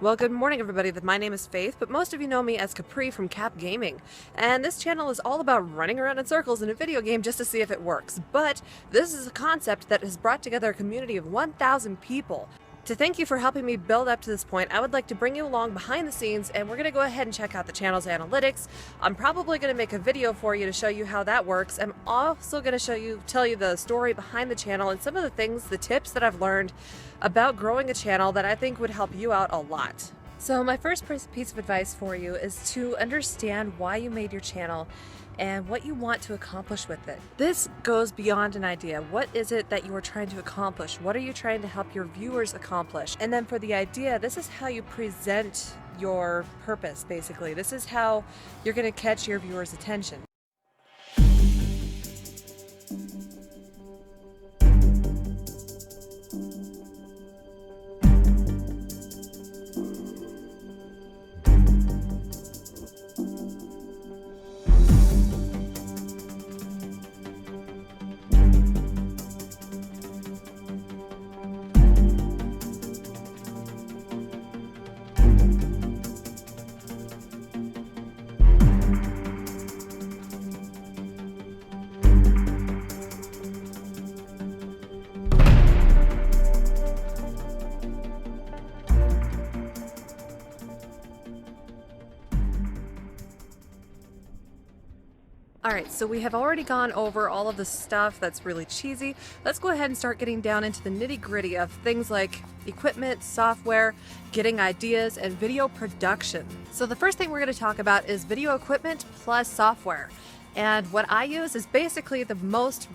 Well, good morning everybody. My name is Faith, but most of you know me as Capri from Cap Gaming. And this channel is all about running around in circles in a video game just to see if it works. But this is a concept that has brought together a community of 1,000 people. To thank you for helping me build up to this point, I would like to bring you along behind the scenes, and we're going to go ahead and check out the channel's analytics. I'm probably going to make a video for you to show you how that works. I'm also going to tell you the story behind the channel and some of the things, the tips that I've learned about growing a channel that I think would help you out a lot. So my first piece of advice for you is to understand why you made your channel and what you want to accomplish with it. This goes beyond an idea. What is it that you are trying to accomplish? What are you trying to help your viewers accomplish? And then for the idea, this is how you present your purpose, basically. This is how you're going to catch your viewers' attention. Alright, so we have already gone over all of the stuff that's really cheesy. Let's go ahead and start getting down into the nitty-gritty of things like equipment, software, getting ideas, and video production. So the first thing we're going to talk about is video equipment plus software. And what I use is basically the most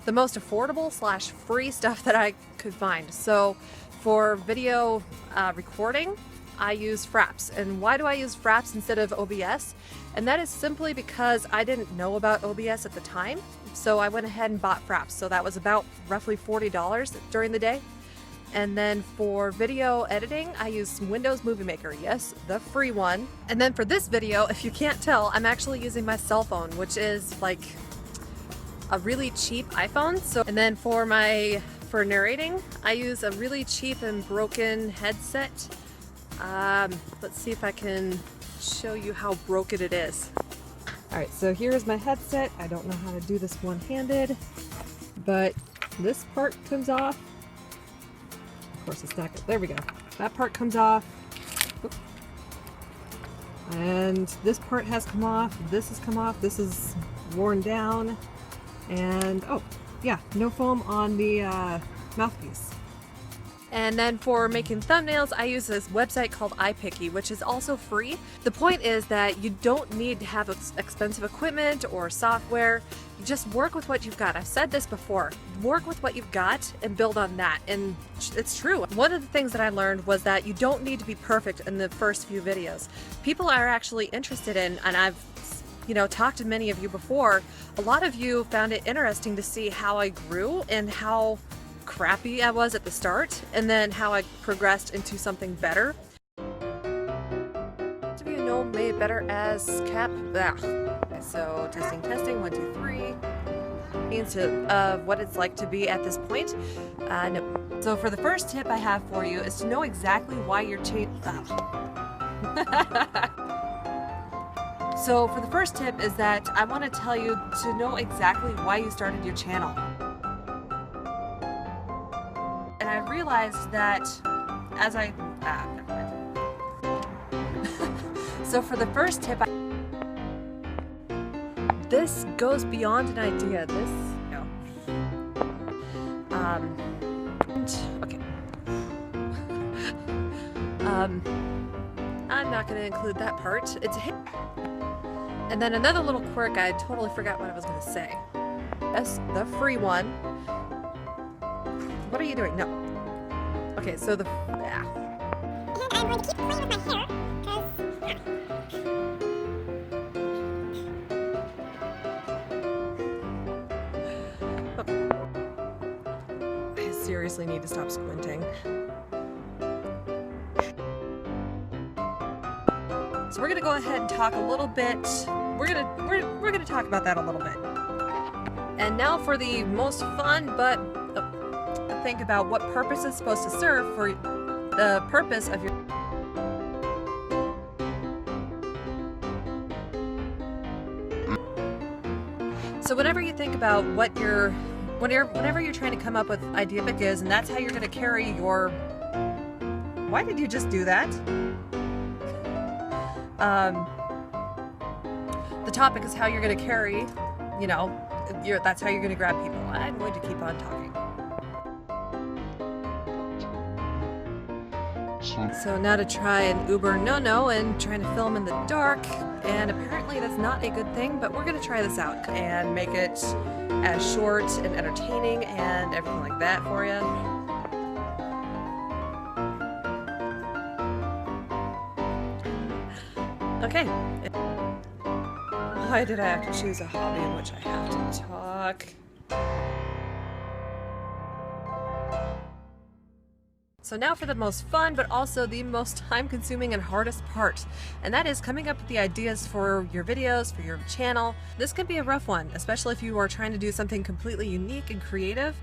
affordable / free stuff that I could find. So for video recording, I use Fraps. And why do I use Fraps instead of OBS? And that is simply because I didn't know about OBS at the time. So I went ahead and bought Fraps. So that was about roughly $40 during the day. And then for video editing, I use Windows Movie Maker. Yes, the free one. And then for this video, if you can't tell, I'm actually using my cell phone, which is like a really cheap iPhone. And then for narrating, I use a really cheap and broken headset. Let's see if I can show you how broken it is. Alright, so here's my headset. I don't know how to do this one-handed, but this part comes off. Of course it's not good. There we go. That part comes off. Oop. And this part has come off. This has come off. This is worn down. And, oh, yeah, no foam on the mouthpiece. And then for making thumbnails, I use this website called iPicky, which is also free. The point is that you don't need to have expensive equipment or software. You just work with what you've got. I've said this before. Work with what you've got and build on that. And it's true. One of the things that I learned was that you don't need to be perfect in the first few videos. People are actually interested in, and I've talked to many of you before, a lot of you found it interesting to see how I grew and how crappy I was at the start, and then how I progressed into something better. Most of you know me better as Cap. So testing, 1, 2, 3. Means what it's like to be at this point. No. So for the first tip I have for you is to know exactly why you're So for the first tip is that I want to tell you to know exactly why you started your channel. And I realized that as I... So for the first tip, this goes beyond an idea. Okay. I'm not going to include that part. It's a hit. And then another little quirk, I totally forgot what I was going to say. Yes, the free one. What are you doing? No. Okay, so the... And I'm going to keep playing with my hair, because... Okay. I seriously need to stop squinting. So we're going to go ahead and talk a little bit. We're going to talk about that a little bit. And now for the most fun, but think about what purpose it's supposed to serve the purpose of your So whenever you think about what whenever you're trying to come up with idea is, and that's how you're going to carry your. Why did you just do that? The topic is how you're going to carry, you know, that's how you're going to grab people. I'm going to keep on talking. So now to try an Uber no-no and trying to film in the dark, and apparently that's not a good thing, but we're going to try this out and make it as short and entertaining and everything like that for you. Okay. Why did I have to choose a hobby in which I have to talk? So now for the most fun, but also the most time-consuming and hardest part, and that is coming up with the ideas for your videos, for your channel. This can be a rough one, especially if you are trying to do something completely unique and creative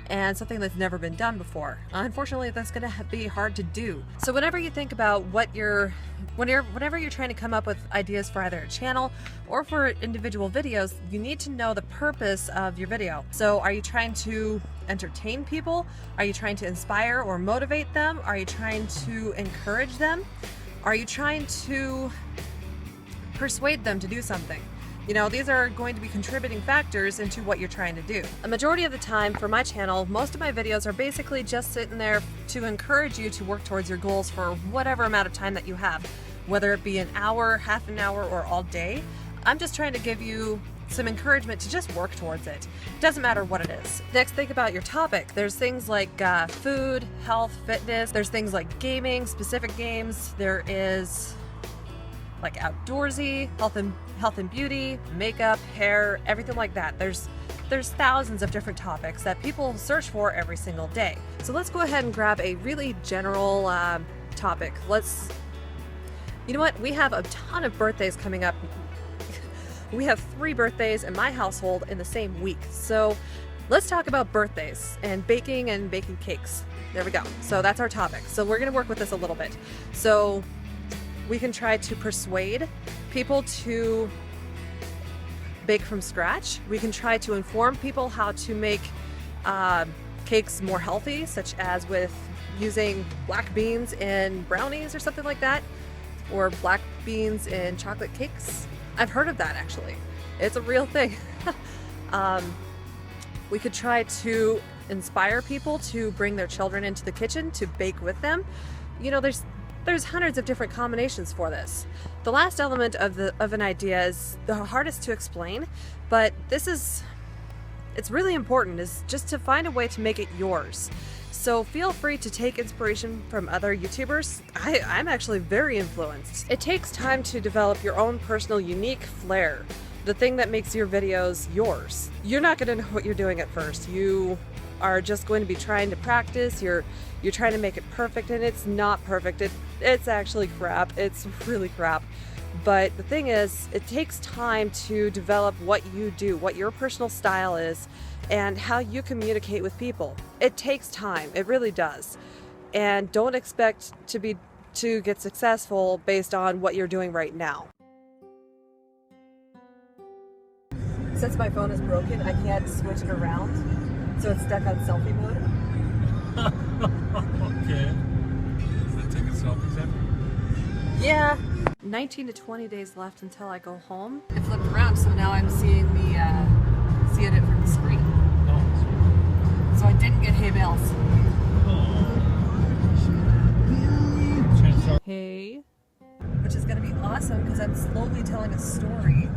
and something that's never been done before. Unfortunately, that's going to be hard to do. So whenever you think about whenever you're trying to come up with ideas for either a channel or for individual videos, you need to know the purpose of your video. So are you trying to entertain people? Are you trying to inspire or motivate them? Are you trying to encourage them? Are you trying to persuade them to do something? You know, these are going to be contributing factors into what you're trying to do. A majority of the time for my channel, most of my videos are basically just sitting there to encourage you to work towards your goals for whatever amount of time that you have, whether it be an hour, half an hour, or all day. I'm just trying to give you some encouragement to just work towards it. Doesn't matter what it is. Next, think about your topic. There's things like food, health, fitness. There's things like gaming, specific games. There is like outdoorsy, health and beauty, makeup, hair, everything like that. There's thousands of different topics that people search for every single day. So let's go ahead and grab a really general topic. You know what? We have a ton of birthdays coming up. We have 3 birthdays in my household in the same week. So let's talk about birthdays and baking cakes. There we go. So that's our topic. So we're gonna work with this a little bit. So we can try to persuade people to bake from scratch. We can try to inform people how to make cakes more healthy, such as with using black beans in brownies or something like that, or black beans in chocolate cakes. I've heard of that actually. It's a real thing. We could try to inspire people to bring their children into the kitchen to bake with them. You know, there's hundreds of different combinations for this. The last element of an idea is the hardest to explain, but it's really important, is just to find a way to make it yours. So feel free to take inspiration from other YouTubers. I'm actually very influenced. It takes time to develop your own personal unique flair, the thing that makes your videos yours. You're not going to know what you're doing at first. You are just going to be trying to practice. You're trying to make it perfect, and it's not perfect. It's actually crap. It's really crap. But the thing is, it takes time to develop what you do, what your personal style is, and how you communicate with people. It takes time. It really does. And don't expect to get successful based on what you're doing right now. Since my phone is broken, I can't switch it around, so it's stuck on selfie mode. Okay. Is it taking selfies then? Yeah. 19 to 20 days left until I go home. It flipped around, so now I'm seeing it from the screen. Oh. So I didn't get hay bales. Oh. Hey. Which is going to be awesome because I'm slowly telling a story,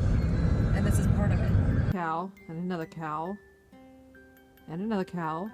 and this is part of it. Cow, and another cow, and another cow.